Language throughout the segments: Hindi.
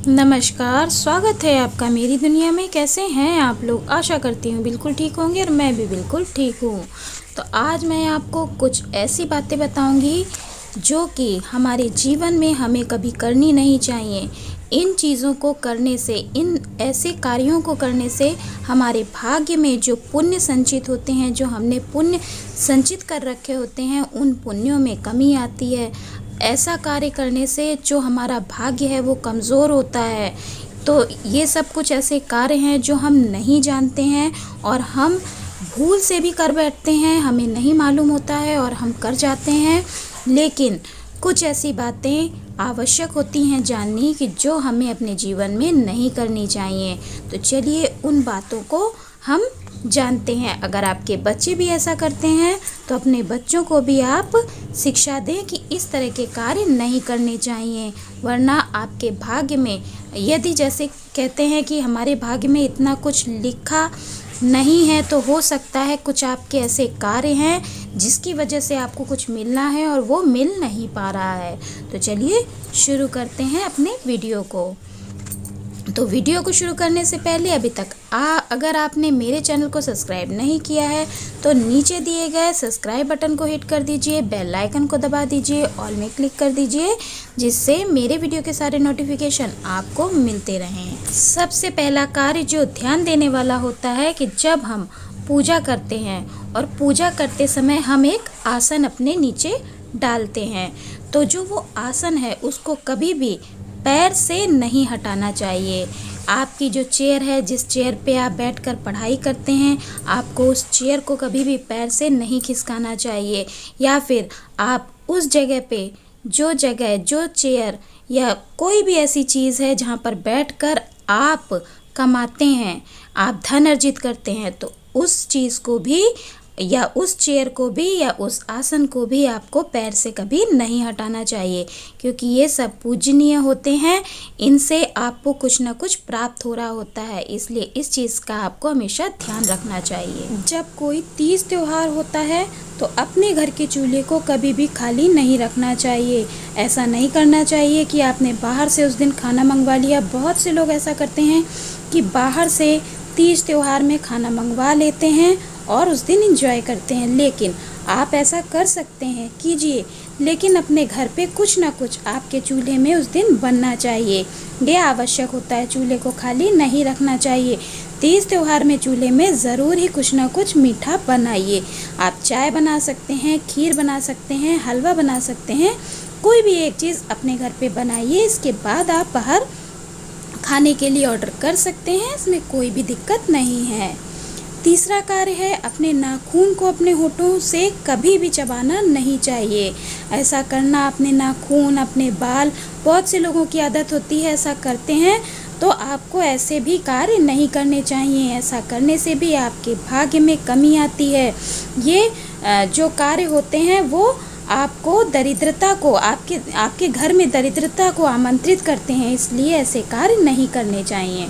नमस्कार, स्वागत है आपका मेरी दुनिया में। कैसे हैं आप लोग? आशा करती हूँ बिल्कुल ठीक होंगे और मैं भी बिल्कुल ठीक हूँ। तो आज मैं आपको कुछ ऐसी बातें बताऊँगी जो कि हमारे जीवन में हमें कभी करनी नहीं चाहिए। इन चीज़ों को करने से, इन ऐसे कार्यों को करने से हमारे भाग्य में जो पुण्य संचित होते हैं, जो हमने पुण्य संचित कर रखे होते हैं, उन पुण्यों में कमी आती है। ऐसा कार्य करने से जो हमारा भाग्य है वो कमज़ोर होता है। तो ये सब कुछ ऐसे कार्य हैं जो हम नहीं जानते हैं और हम भूल से भी कर बैठते हैं, हमें नहीं मालूम होता है और हम कर जाते हैं। लेकिन कुछ ऐसी बातें आवश्यक होती हैं जाननी कि जो हमें अपने जीवन में नहीं करनी चाहिए। तो चलिए उन बातों को हम जानते हैं। अगर आपके बच्चे भी ऐसा करते हैं तो अपने बच्चों को भी आप शिक्षा दें कि इस तरह के कार्य नहीं करने चाहिए, वरना आपके भाग्य में, यदि जैसे कहते हैं कि हमारे भाग्य में इतना कुछ लिखा नहीं है, तो हो सकता है कुछ आपके ऐसे कार्य हैं जिसकी वजह से आपको कुछ मिलना है और वो मिल नहीं पा रहा है। तो चलिए शुरू करते हैं अपने वीडियो को। तो वीडियो को शुरू करने से पहले अभी तक अगर आपने मेरे चैनल को सब्सक्राइब नहीं किया है तो नीचे दिए गए सब्सक्राइब बटन को हिट कर दीजिए, बेल आइकन को दबा दीजिए, ऑल में क्लिक कर दीजिए, जिससे मेरे वीडियो के सारे नोटिफिकेशन आपको मिलते रहें। सबसे पहला कार्य जो ध्यान देने वाला होता है कि जब हम पूजा करते हैं और पूजा करते समय हम एक आसन अपने नीचे डालते हैं, तो जो वो आसन है उसको कभी भी पैर से नहीं हटाना चाहिए। आपकी जो चेयर है, जिस चेयर पे आप बैठकर पढ़ाई करते हैं, आपको उस चेयर को कभी भी पैर से नहीं खिसकाना चाहिए। या फिर आप उस जगह पे, जो चेयर या कोई भी ऐसी चीज़ है जहाँ पर बैठकर आप कमाते हैं, आप धन अर्जित करते हैं, तो उस चीज़ को भी या उस चेयर को भी या उस आसन को भी आपको पैर से कभी नहीं हटाना चाहिए, क्योंकि ये सब पूजनीय होते हैं। इनसे आपको कुछ ना कुछ प्राप्त हो रहा होता है, इसलिए इस चीज़ का आपको हमेशा ध्यान रखना चाहिए। जब कोई तीज त्योहार होता है तो अपने घर के चूल्हे को कभी भी खाली नहीं रखना चाहिए। ऐसा नहीं करना चाहिए कि आपने बाहर से उस दिन खाना मंगवा लिया। बहुत से लोग ऐसा करते हैं कि बाहर से तीज त्योहार में खाना मंगवा लेते हैं और उस दिन एंजॉय करते हैं। लेकिन आप ऐसा कर सकते हैं, कीजिए, लेकिन अपने घर पे कुछ ना कुछ आपके चूल्हे में उस दिन बनना चाहिए। ये आवश्यक होता है, चूल्हे को खाली नहीं रखना चाहिए। तीज त्योहार में चूल्हे में ज़रूर ही कुछ ना कुछ मीठा बनाइए। आप चाय बना सकते हैं, खीर बना सकते हैं, हलवा बना सकते हैं, कोई भी एक चीज़ अपने घर पे बनाइए। इसके बाद आप बाहर खाने के लिए ऑर्डर कर सकते हैं, इसमें कोई भी दिक्कत नहीं है। तीसरा कार्य है, अपने नाखून को अपने होठों से कभी भी चबाना नहीं चाहिए। ऐसा करना, अपने नाखून, अपने बाल, बहुत से लोगों की आदत होती है, ऐसा करते हैं, तो आपको ऐसे भी कार्य नहीं करने चाहिए। ऐसा करने से भी आपके भाग्य में कमी आती है। ये जो कार्य होते हैं वो आपको दरिद्रता को, आपके घर में दरिद्रता को आमंत्रित करते हैं, इसलिए ऐसे कार्य नहीं करने चाहिए।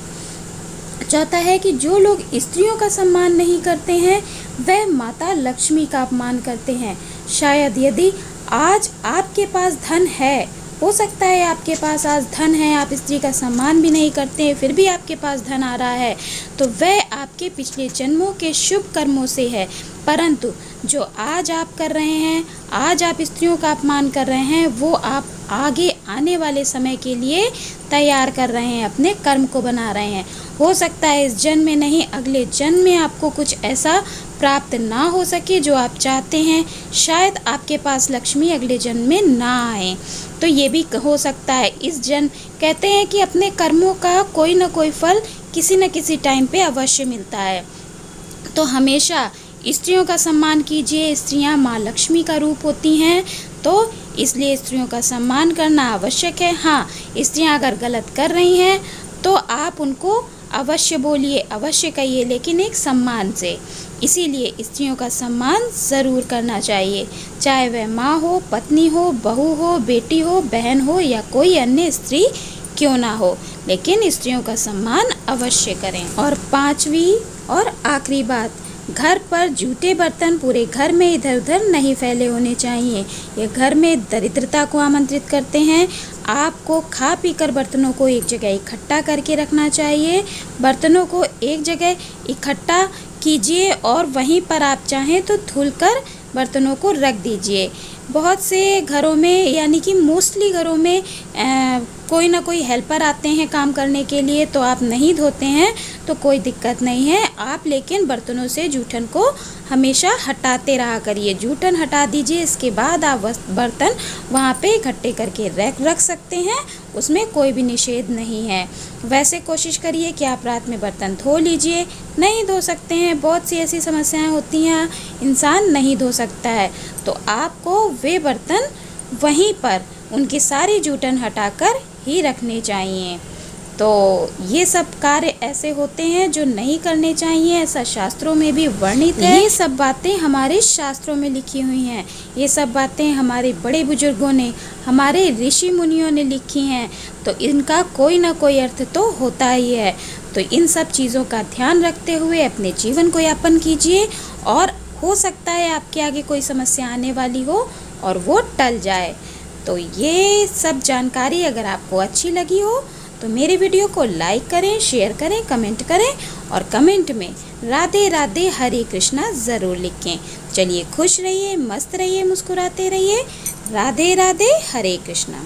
चौथा है कि जो लोग स्त्रियों का सम्मान नहीं करते हैं वह माता लक्ष्मी का अपमान करते हैं। शायद यदि आज आपके पास धन है, हो सकता है आपके पास आज धन है, आप स्त्री का सम्मान भी नहीं करते हैं, फिर भी आपके पास धन आ रहा है, तो वह आपके पिछले जन्मों के शुभ कर्मों से है। परंतु जो आज आप कर रहे हैं, आज आप स्त्रियों का अपमान कर रहे हैं, वो आप आगे आने वाले समय के लिए तैयार कर रहे हैं, अपने कर्म को बना रहे हैं। हो सकता है इस जन्म में नहीं, अगले जन्म में आपको कुछ ऐसा प्राप्त ना हो सके जो आप चाहते हैं। शायद आपके पास लक्ष्मी अगले जन्म में ना आए, तो ये भी हो सकता है। इस जन्म, कहते हैं कि अपने कर्मों का कोई ना कोई फल किसी न किसी टाइम पे अवश्य मिलता है। तो हमेशा स्त्रियों का सम्मान कीजिए। स्त्रियां माँ लक्ष्मी का रूप होती हैं, तो इसलिए स्त्रियों का सम्मान करना आवश्यक है। हाँ, स्त्रियां अगर गलत कर रही हैं तो आप उनको अवश्य बोलिए, अवश्य कहिए, लेकिन एक सम्मान से। इसीलिए स्त्रियों का सम्मान ज़रूर करना चाहिए, चाहे वह माँ हो, पत्नी हो, बहू हो, बेटी हो, बहन हो या कोई अन्य स्त्री क्यों ना हो, लेकिन स्त्रियों का सम्मान अवश्य करें। और पांचवी और आखिरी बात, घर पर जूठे बर्तन पूरे घर में इधर उधर नहीं फैले होने चाहिए। ये घर में दरिद्रता को आमंत्रित करते हैं। आपको खा पी कर बर्तनों को एक जगह इकट्ठा करके रखना चाहिए। बर्तनों को एक जगह इकट्ठा कीजिए और वहीं पर आप चाहें तो धुलकर बर्तनों को रख दीजिए। बहुत से घरों में यानी कि मोस्टली घरों में कोई ना कोई हेल्पर आते हैं काम करने के लिए, तो आप नहीं धोते हैं तो कोई दिक्कत नहीं है। आप लेकिन बर्तनों से जूठन को हमेशा हटाते रहा करिए। जूठन हटा दीजिए, इसके बाद आप बर्तन वहाँ पे इकट्ठे करके रख सकते हैं, उसमें कोई भी निषेध नहीं है। वैसे कोशिश करिए कि आप रात में बर्तन धो लीजिए। नहीं धो सकते हैं, बहुत सी ऐसी समस्याएं होती हैं, इंसान नहीं धो सकता है, तो आपको वे बर्तन वहीं पर उनकी सारी जूठन हटाकर ही रखने चाहिए। तो ये सब कार्य ऐसे होते हैं जो नहीं करने चाहिए, ऐसा शास्त्रों में भी वर्णित है। ये सब बातें हमारे शास्त्रों में लिखी हुई हैं, ये सब बातें हमारे बड़े बुजुर्गों ने, हमारे ऋषि मुनियों ने लिखी हैं, तो इनका कोई ना कोई अर्थ तो होता ही है। तो इन सब चीज़ों का ध्यान रखते हुए अपने जीवन को यापन कीजिए, और हो सकता है आपके आगे कोई समस्या आने वाली हो और वो टल जाए। तो ये सब जानकारी अगर आपको अच्छी लगी हो तो मेरे वीडियो को लाइक करें, शेयर करें, कमेंट करें, और कमेंट में राधे राधे हरे कृष्णा ज़रूर लिखें। चलिए खुश रहिए, मस्त रहिए, मुस्कुराते रहिए। राधे राधे हरे कृष्णा।